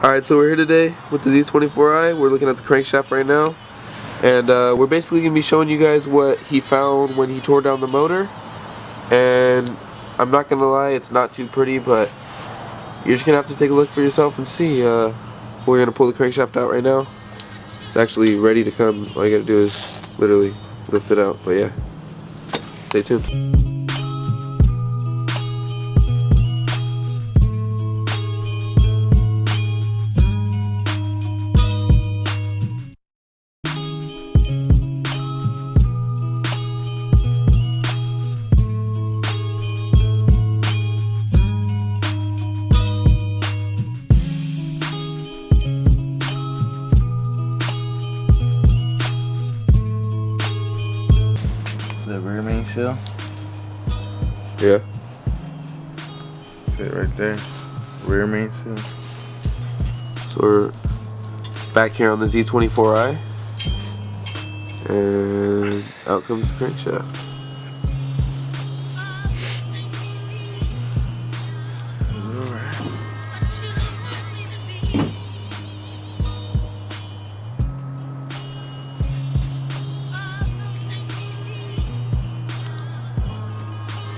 Alright, so we're here today with the Z24i. We're looking at the crankshaft right now. And we're basically going to be showing you guys what he found when he tore down the motor. And I'm not going to lie, it's not too pretty, but you're just going to have to take a look for yourself and see. We're going to pull the crankshaft out right now. It's actually ready to come. All you got to do is literally lift it out. But yeah, stay tuned. The rear main seal? Yeah. Fit right there. Rear main seal. So we're back here on the Z24i. And out comes the crankshaft.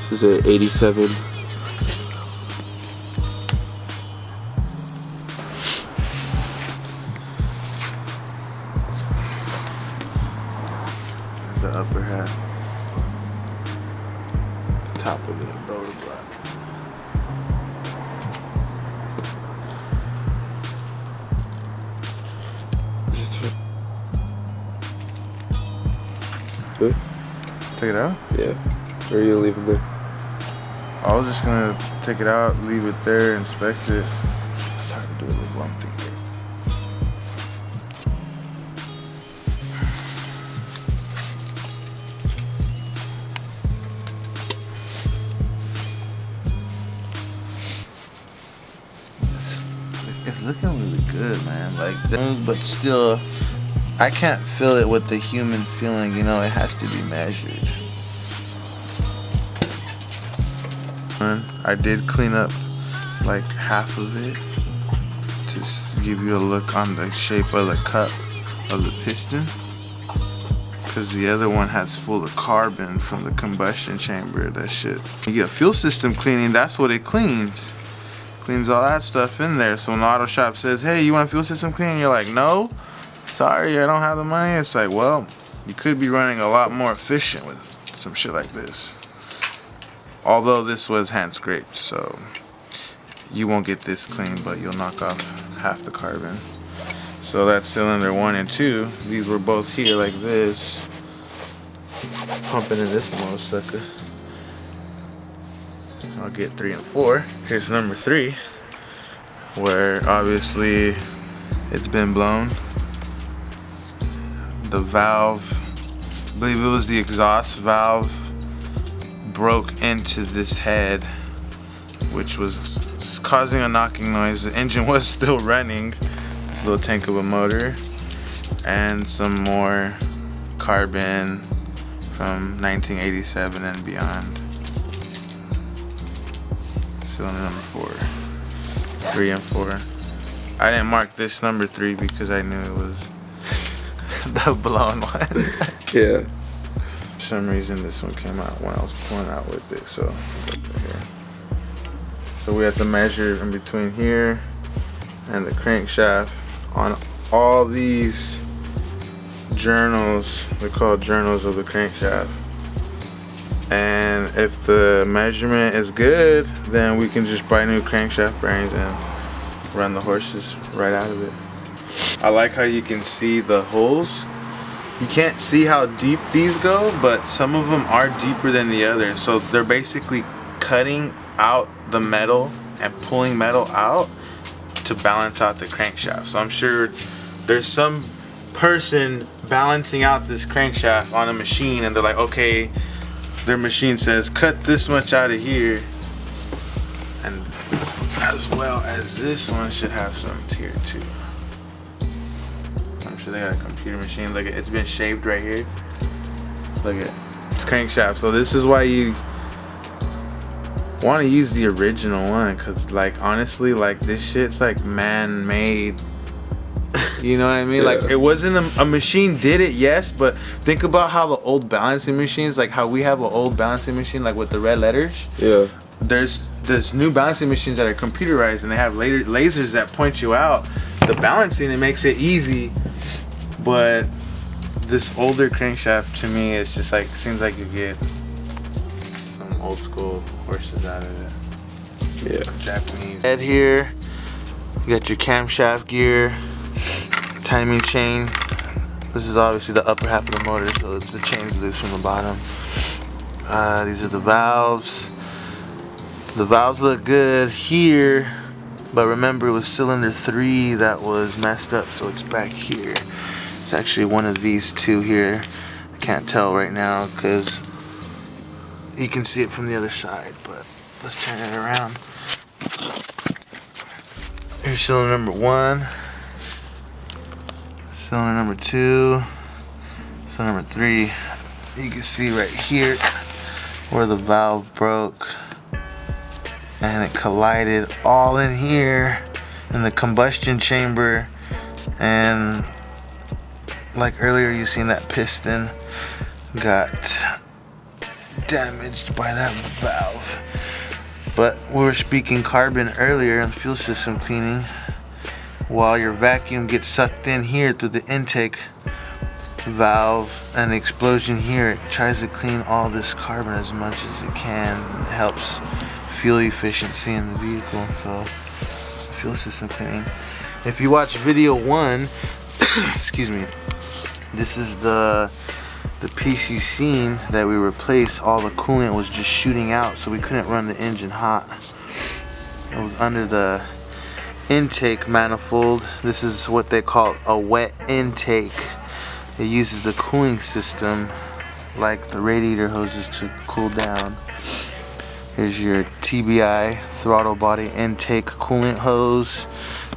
This is an 87. The upper half. Top of it, roller block. Good? Take it out? Yeah. Or are you gonna leave them there? I was just gonna take it out, leave it there, inspect it. It's hard to do it with one finger. It's looking really good, man. Like, but still, I can't feel it with the human feeling. You know, it has to be measured. I did clean up like half of it to give you a look on the shape of the cup of the piston, because the other one has full of carbon from the combustion chamber. That shit, you get fuel system cleaning, that's what it cleans all that stuff in there. So when the auto shop says, hey, you want fuel system cleaning, you're like, no, sorry, I don't have the money. It's like, well, you could be running a lot more efficient with some shit like this. Although this was hand scraped, so you won't get this clean, but you'll knock off half the carbon. So that's cylinder 1 and 2. These were both here like this, pumping in this mother sucker. I'll get 3 and 4. Here's number 3, where obviously it's been blown. The valve, I believe it was the exhaust valve, broke into this head, which was causing a knocking noise. The engine was still running. This little tank of a motor, and some more carbon from 1987 and beyond. Cylinder number 4, 3 and 4. I didn't mark this number 3 because I knew it was the blown one. Yeah. For some reason this one came out when I was pulling out with it, so we have to measure in between here and the crankshaft on all these journals. They're called journals of the crankshaft, and if the measurement is good, then we can just buy new crankshaft bearings and run the horses right out of it. I like how you can see the holes. You can't see how deep these go, but some of them are deeper than the others. So they're basically cutting out the metal and pulling metal out to balance out the crankshaft. So I'm sure there's some person balancing out this crankshaft on a machine, and they're like, okay, their machine says cut this much out of here, and as well as this one should have some here too. I'm sure they got a computer machine. Look, it's been shaved right here. Look at it's crankshaft. So this is why want to use the original one, because like honestly, like this shit's like man-made. You know what I mean? Yeah. Like it wasn't a machine did it, yes, but think about how the old balancing machines, like how we have an old balancing machine like with the red letters. Yeah. There's new balancing machines that are computerized and they have lasers that point you out the balancing. It makes it easy, but this older crankshaft to me is just like, seems like you get some old school horses out of it. Yeah. Japanese head here. You got your camshaft gear, timing chain. This is obviously the upper half of the motor, so it's the chain's loose from the bottom. These are the valves. The valves look good here, but remember it was cylinder 3 that was messed up, so it's back here. It's actually one of these two here. I can't tell right now because you can see it from the other side, but let's turn it around. Here's cylinder number 1, cylinder number 2, cylinder number 3. You can see right here where the valve broke and it collided all in here in the combustion chamber, and like earlier you seen that piston got damaged by that valve. But we were speaking carbon earlier and fuel system cleaning. While your vacuum gets sucked in here through the intake valve and the explosion here, it tries to clean all this carbon as much as it can. It helps fuel efficiency in the vehicle. So fuel system cleaning. If you watch video 1, excuse me, this is the PC scene that we replaced. All the coolant was just shooting out, so we couldn't run the engine hot. It was under the intake manifold. This is what they call a wet intake. It uses the cooling system like the radiator hoses to cool down. Here's your TBI throttle body intake coolant hose.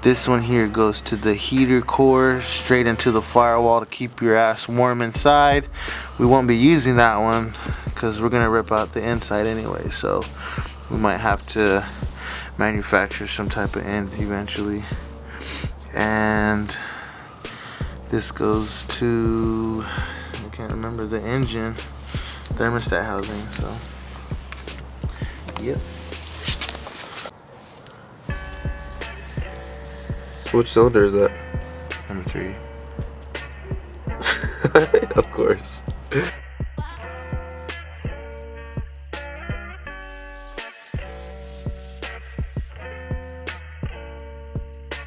This one here goes to the heater core, straight into the firewall to keep your ass warm inside. We won't be using that one because we're gonna rip out the inside anyway, so we might have to manufacture some type of end eventually. And this goes to, I can't remember, the engine thermostat housing. So yep. So which cylinder is that? Number 3. Of course.